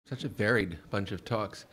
Such a varied bunch of talks.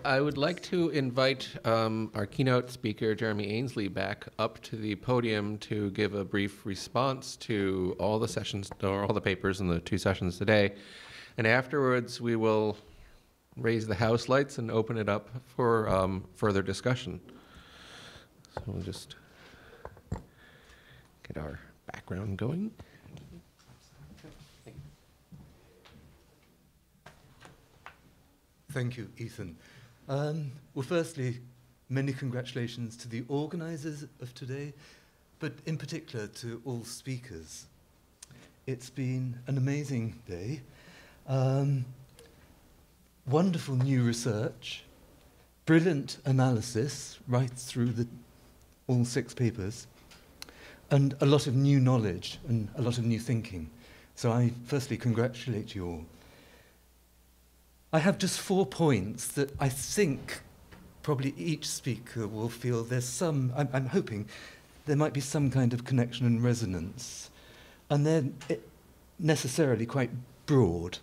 I would like to invite our keynote speaker, Jeremy Ainsley, back up to the podium to give a brief response to all the sessions, or all the papers in the two sessions today. And afterwards, we will raise the house lights and open it up for further discussion. So we'll just get our background going. Thank you, Ethan. Well, firstly, many congratulations to the organisers of today, but in particular to all speakers. It's been an amazing day. Wonderful new research, brilliant analysis right through all 6 papers, and a lot of new knowledge and a lot of new thinking. So I firstly congratulate you all. I have just 4 points that I think probably each speaker will feel there's some, I'm hoping there might be some kind of connection and resonance, and they're necessarily quite broad.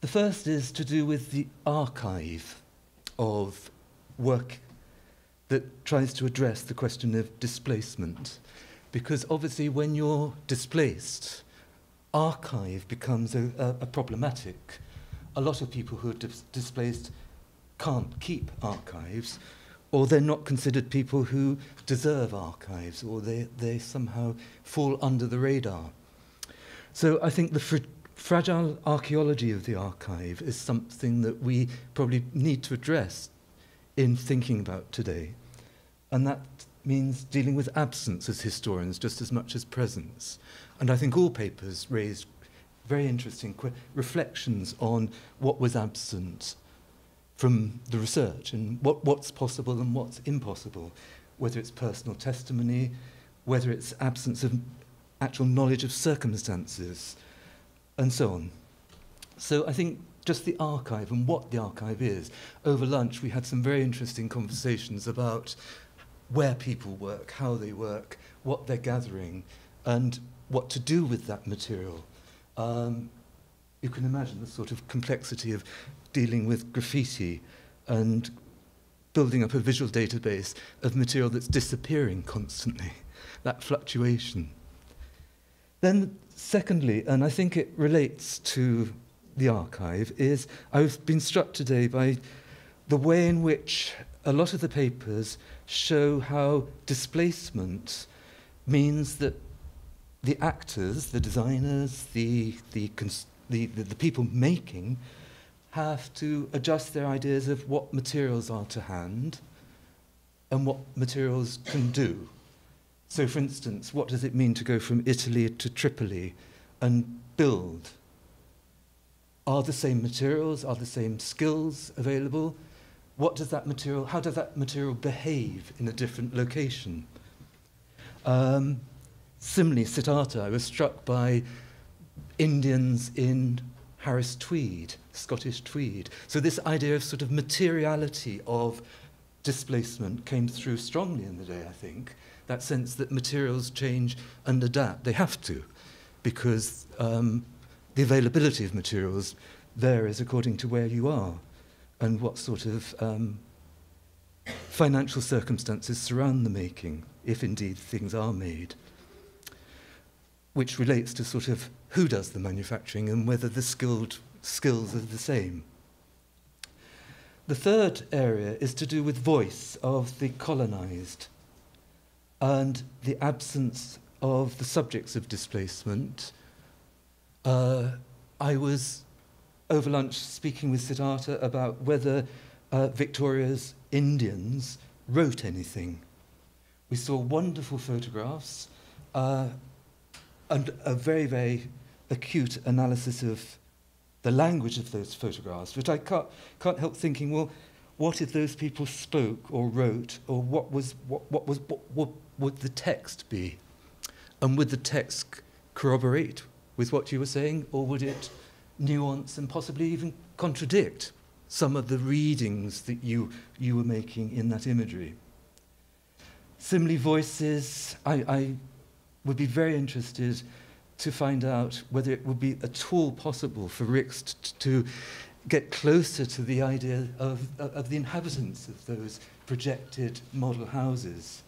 The first is to do with the archive of work that tries to address the question of displacement, because obviously when you're displaced, archive becomes a problematic. A lot of people who are displaced can't keep archives, or they're not considered people who deserve archives, or they somehow fall under the radar. So I think the fragile archaeology of the archive is something that we probably need to address in thinking about today. And that means dealing with absence as historians just as much as presence. And I think all papers raised very interesting reflections on what was absent from the research and what's possible and what's impossible, whether it's personal testimony, whether it's absence of actual knowledge of circumstances, and so on. So I think just the archive and what the archive is. Over lunch, we had some very interesting conversations about where people work, how they work, what they're gathering, and what to do with that material. You can imagine the sort of complexity of dealing with graffiti and building up a visual database of material that's disappearing constantly, that fluctuation. Then secondly, and I think it relates to the archive, is I've been struck today by the way in which a lot of the papers show how displacement means that the actors, the designers, the people making have to adjust their ideas of what materials are to hand and what materials can do. So, for instance, what does it mean to go from Italy to Tripoli and build? Are the same materials, are the same skills available? What does that material, how does that material behave in a different location? Similarly, Siddhartha, I was struck by Indians in Harris tweed, Scottish tweed. So this idea of sort of materiality of displacement came through strongly in the day, I think. That sense that materials change and adapt. They have to, because the availability of materials varies according to where you are and what sort of financial circumstances surround the making, if indeed things are made, which relates to sort of who does the manufacturing and whether the skills are the same. The third area is to do with voice of the colonized and the absence of the subjects of displacement. I was over lunch speaking with Siddhartha about whether Victoria's Indians wrote anything. We saw wonderful photographs and a very, very acute analysis of the language of those photographs, which I can't help thinking, well, what if those people spoke or wrote, or what would the text be? And would the text corroborate with what you were saying, or would it nuance and possibly even contradict some of the readings that you were making in that imagery? Similarly, voices, I would be very interested to find out whether it would be at all possible for Rixt to get closer to the idea of the inhabitants of those projected model houses.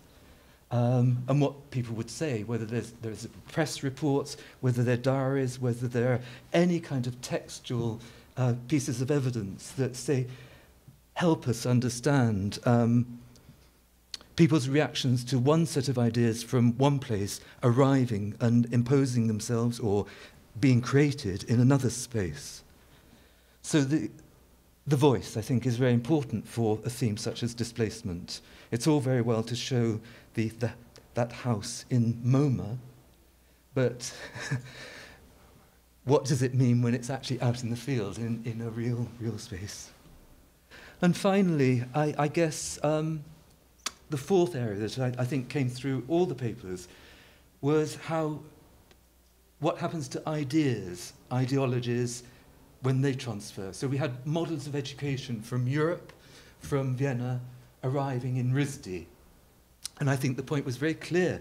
And what people would say, whether there's press reports, whether they're diaries, whether there are any kind of textual pieces of evidence that say, help us understand people's reactions to one set of ideas from one place arriving and imposing themselves or being created in another space. So the voice, I think, is very important for a theme such as displacement. It's all very well to show that house in MoMA, but what does it mean when it's actually out in the field, in a real space? And finally, I guess the fourth area that I think came through all the papers was what happens to ideas, ideologies, when they transfer. So we had models of education from Europe, from Vienna, arriving in RISD. And I think the point was very clear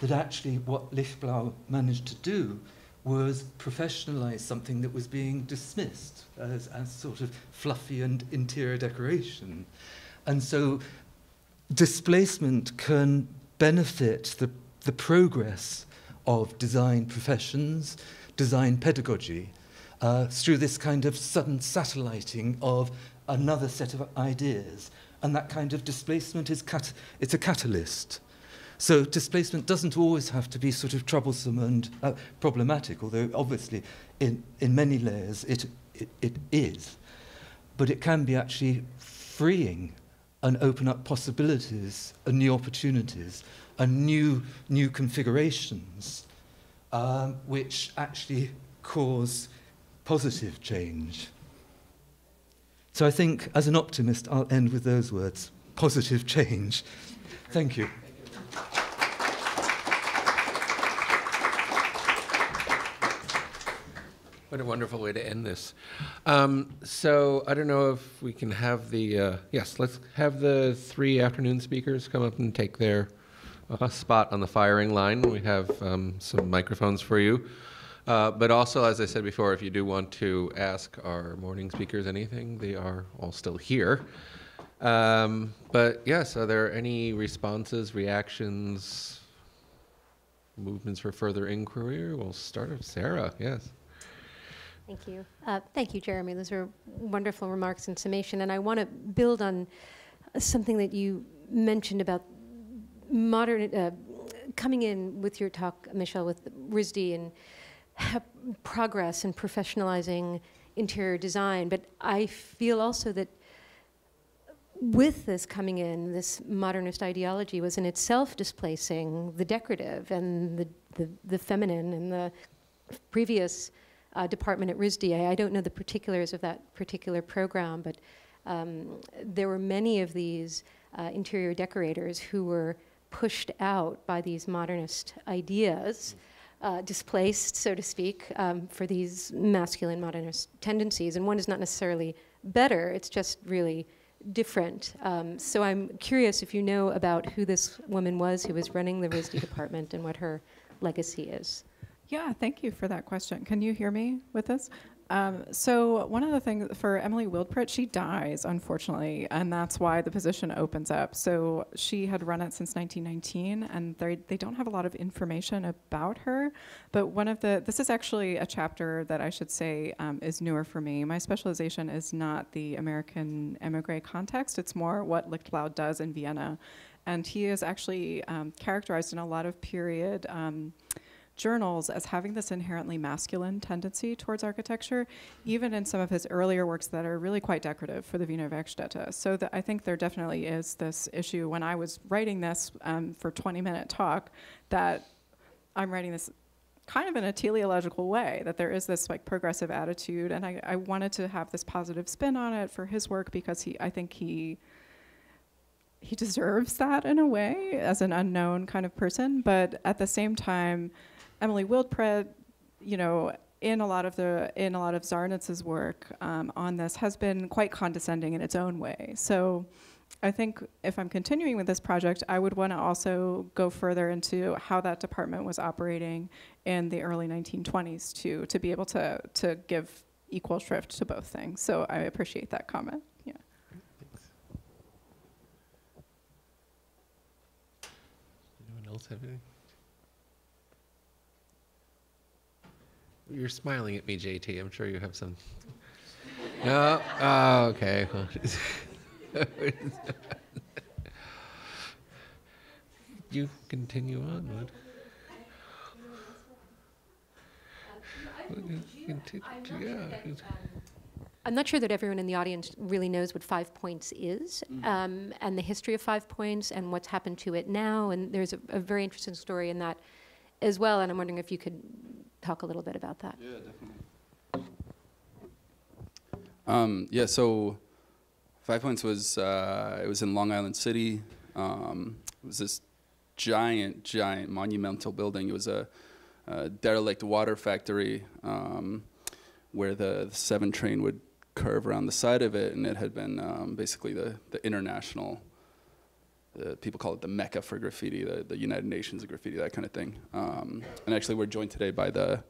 that actually what Lichtblau managed to do was professionalize something that was being dismissed as sort of fluffy and interior decoration. And so displacement can benefit the progress of design professions, design pedagogy, through this kind of sudden satelliting of another set of ideas. And that kind of displacement it's a catalyst. So displacement doesn't always have to be sort of troublesome and problematic, although obviously in many layers it is. But it can be actually freeing and open up possibilities and new opportunities and new configurations, which actually cause positive change. So I think, as an optimist, I'll end with those words: positive change. Thank you. What a wonderful way to end this. So I don't know if we can have yes, let's have the three afternoon speakers come up and take their spot on the firing line. We have some microphones for you. But also, as I said before, if you do want to ask our morning speakers anything, they are all still here. But yes, are there any responses, reactions, movements for further inquiry? We'll start with Sarah, yes. Thank you. Thank you, Jeremy. Those are wonderful remarks and summation. And I want to build on something that you mentioned about modern, coming in with your talk, Michelle, with RISD and progress and professionalizing interior design. But I feel also that with this coming in, this modernist ideology was in itself displacing the decorative and the feminine and the previous department at RISD. I don't know the particulars of that particular program, but there were many of these interior decorators who were pushed out by these modernist ideas, displaced, so to speak, for these masculine modernist tendencies. And one is not necessarily better, it's just really different. So I'm curious if you know about who this woman was who was running the RISD department and what her legacy is. Yeah, thank you for that question. Can you hear me with this? So one of the things for Emily Wildpret, she dies, unfortunately, and that's why the position opens up. So she had run it since 1919, and they don't have a lot of information about her. But this is actually a chapter that I should say is newer for me. My specialization is not the American emigré context. It's more what Lichtblau does in Vienna. And he is actually characterized in a lot of period journals as having this inherently masculine tendency towards architecture, even in some of his earlier works that are really quite decorative for the Wiener Werkstätte. So I think there definitely is this issue when I was writing this for 20-minute talk, that I'm writing this kind of in a teleological way, that there is this like progressive attitude, and I wanted to have this positive spin on it for his work because I think he deserves that in a way as an unknown kind of person, but at the same time, Emily Wildpret, you know, in a lot of Zarnitz's work on this has been quite condescending in its own way. So I think if I'm continuing with this project, I would want to also go further into how that department was operating in the early 1920s to be able to give equal shrift to both things. So I appreciate that comment. Yeah. Thanks. Anyone else have anything? You're smiling at me, JT. I'm sure you have some. No? Oh, okay. You continue on, Wood. I'm not sure that everyone in the audience really knows what 5 points is, and the history of 5 points and what's happened to it now. And there's a very interesting story in that as well. And I'm wondering if you could talk a little bit about that. Yeah, definitely. Yeah, so 5 Points was, it was in Long Island City. It was this giant monumental building. It was a derelict water factory where the 7 train would curve around the side of it, and it had been basically the international, people call it the Mecca for graffiti, the United Nations of graffiti, that kind of thing. And actually we're joined today by the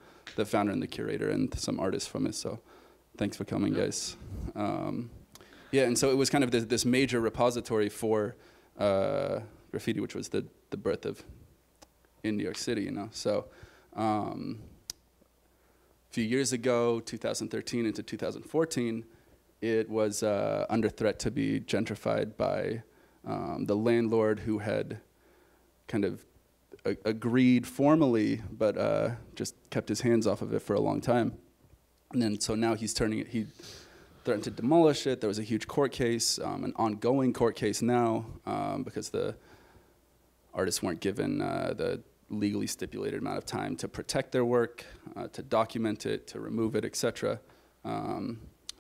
founder and the curator and some artists from it, so thanks for coming, guys. Yeah, and so it was kind of this major repository for graffiti, which was the birth of in New York City, you know. So a few years ago, 2013 into 2014, it was under threat to be gentrified by the landlord who had kind of agreed formally, but just kept his hands off of it for a long time. And then so now he's turning it, he threatened to demolish it. There was a huge court case, an ongoing court case now, because the artists weren't given the legally stipulated amount of time to protect their work, to document it, to remove it, etc.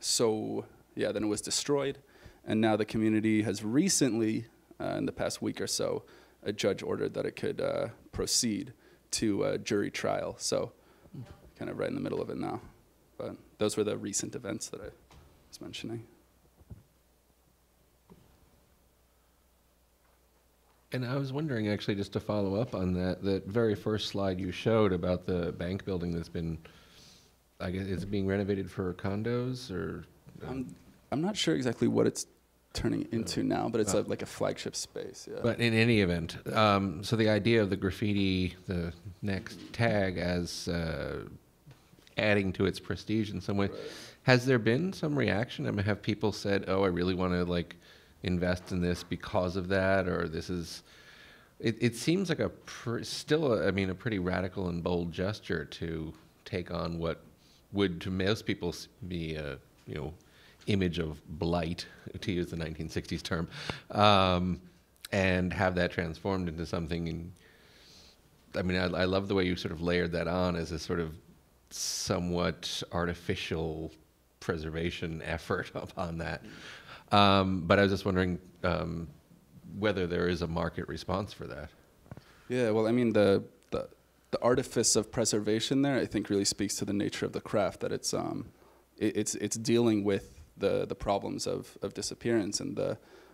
So yeah, then it was destroyed. And now the community has recently, in the past week or so, a judge ordered that it could proceed to a jury trial. So kind of right in the middle of it now. But those were the recent events that I was mentioning. And I was wondering, actually, just to follow up on that very first slide you showed about the bank building that's been, I guess, is it being renovated for condos or? I'm not sure exactly what it's turning into now, but it's like a flagship space. Yeah. But in any event, so the idea of the graffiti, the next tag, as adding to its prestige in some way, has there been some reaction? I mean, have people said, "Oh, I really want to like invest in this because of that," or this is? It seems like a pretty radical and bold gesture to take on what would to most people be a image of blight, to use the 1960s term, and have that transformed into something. I mean, I love the way you sort of layered that on as a sort of somewhat artificial preservation effort upon that. But I was just wondering whether there is a market response for that. Yeah, well, I mean, the artifice of preservation there, I think, really speaks to the nature of the craft. That it's dealing with the problems of disappearance and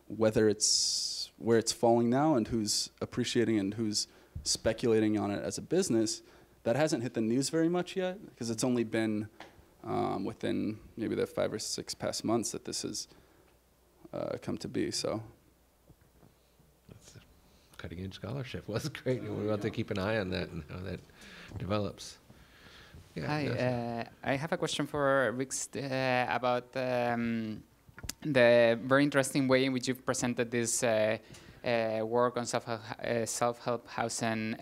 where it's falling now and who's appreciating and who's speculating on it as a business. That hasn't hit the news very much yet, because it's only been within maybe the 5 or 6 past months that this has come to be. So that's cutting-edge scholarship. Was great. We want to keep an eye on that and how that develops. Yeah, Hi, I have a question for Rixt about the very interesting way in which you've presented this work on self-help housing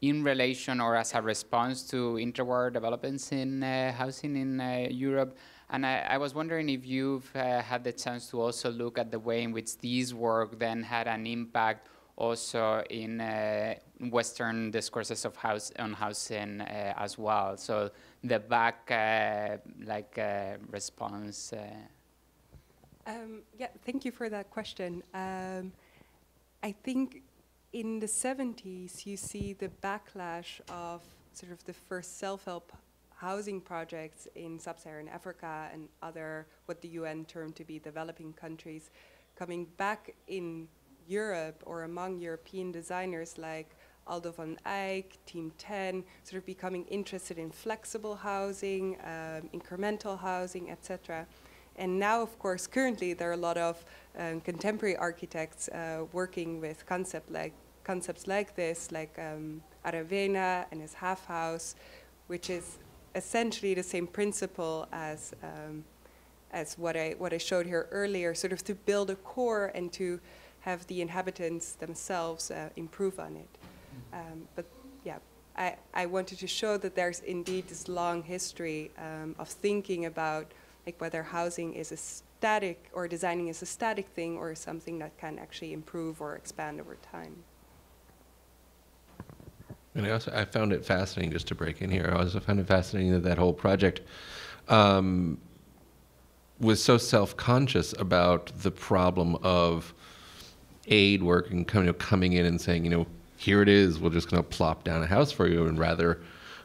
in relation or as a response to interwar developments in housing in Europe. And I was wondering if you've had the chance to also look at the way in which this work then had an impact also in Western discourses of on housing as well. So the back response. Yeah, thank you for that question. I think in the 70s, you see the backlash of sort of the first self-help housing projects in sub-Saharan Africa and other, what the UN termed to be developing countries, coming back in Europe or among European designers like Aldo van Eyck, Team 10, sort of becoming interested in flexible housing, incremental housing, etc. And now, of course, currently there are a lot of contemporary architects working with concepts like this, like Aravena and his half house, which is essentially the same principle as what I showed here earlier, sort of to build a core and to have the inhabitants themselves improve on it. But yeah, I wanted to show that there's indeed this long history of thinking about like whether housing is a static or designing is a static thing or something that can actually improve or expand over time. And I found it fascinating, just to break in here, I also found it fascinating that whole project was so self-conscious about the problem of aid work and coming in and saying, here it is, we're just going to plop down a house for you, and rather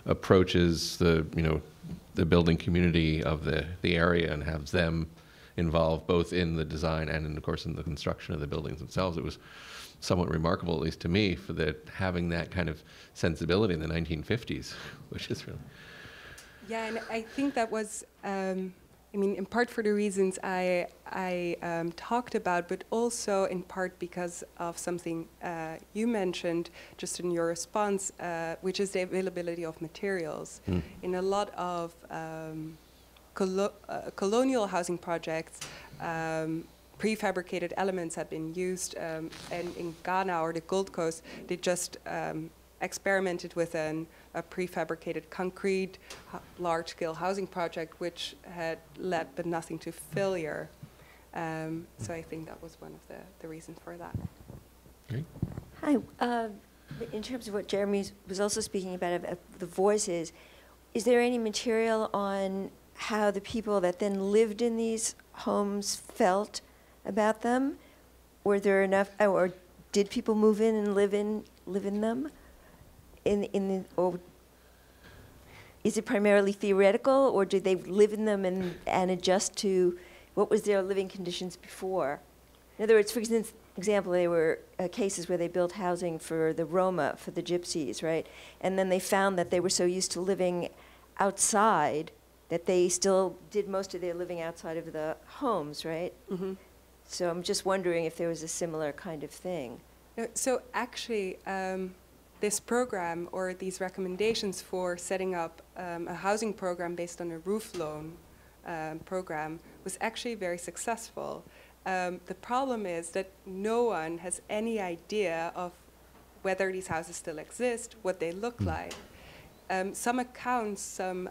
approaches the building community of the area and has them involved both in the design and of course in the construction of the buildings themselves. It was somewhat remarkable, at least to me, for having that kind of sensibility in the 1950s, which is really... Yeah, and I think that was, in part for the reasons I talked about, but also in part because of something you mentioned just in your response, which is the availability of materials. In a lot of colonial housing projects, prefabricated elements have been used, and in Ghana or the Gold Coast, they just experimented with a prefabricated concrete large-scale housing project, which had led but nothing to failure. So I think that was one of the reasons for that. Okay. Hi. In terms of what Jeremy was also speaking about, the voices, is there any material on how the people that then lived in these homes felt about them? Were there enough, or did people move in and live in them? Or is it primarily theoretical, or did they live in them and adjust to what was their living conditions before? In other words, for example, there were cases where they built housing for the Roma, for the gypsies, right? And then they found that they were so used to living outside that they still did most of their living outside of the homes, right? Mm-hmm. So I'm just wondering if there was a similar kind of thing. So actually, this program or these recommendations for setting up a housing program based on a roof loan program was actually very successful. The problem is that no one has any idea of whether these houses still exist, what they look like. Some accounts, some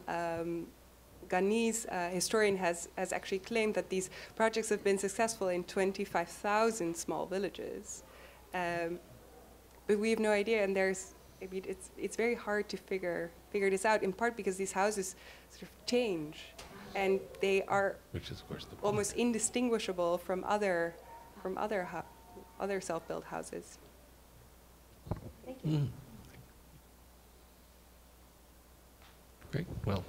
Ghanese historian has actually claimed that these projects have been successful in 25,000 small villages. But we have no idea, and it's very hard to figure this out, in part because these houses sort of change, and they are which is, of course, the almost indistinguishable from other self-built houses. Thank you. Great. Well,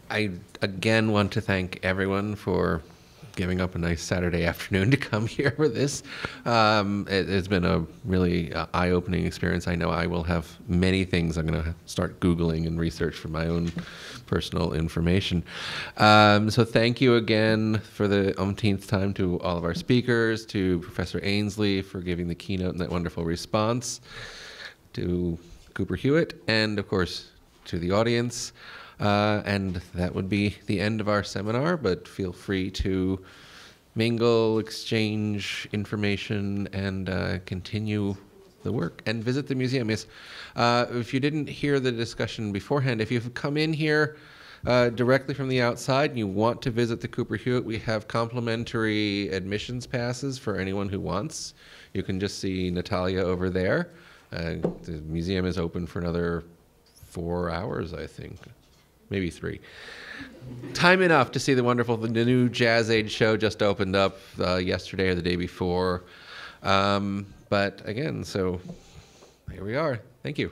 I again want to thank everyone for giving up a nice Saturday afternoon to come here for this. It's been a really eye-opening experience. I know I will have many things I'm going to start Googling and research for my own personal information. So thank you again for the umpteenth time to all of our speakers, to Professor Ainsley for giving the keynote and that wonderful response, to Cooper Hewitt, and of course to the audience. And that would be the end of our seminar, but feel free to mingle, exchange information, and continue the work. And visit the museum. Yes, if you didn't hear the discussion beforehand, if you've come in here directly from the outside and you want to visit the Cooper Hewitt, we have complimentary admissions passes for anyone who wants. You can just see Natalia over there. The museum is open for another 4 hours, I think. Maybe 3. Time enough to see the new Jazz Age show just opened up yesterday or the day before. But again, so here we are. Thank you.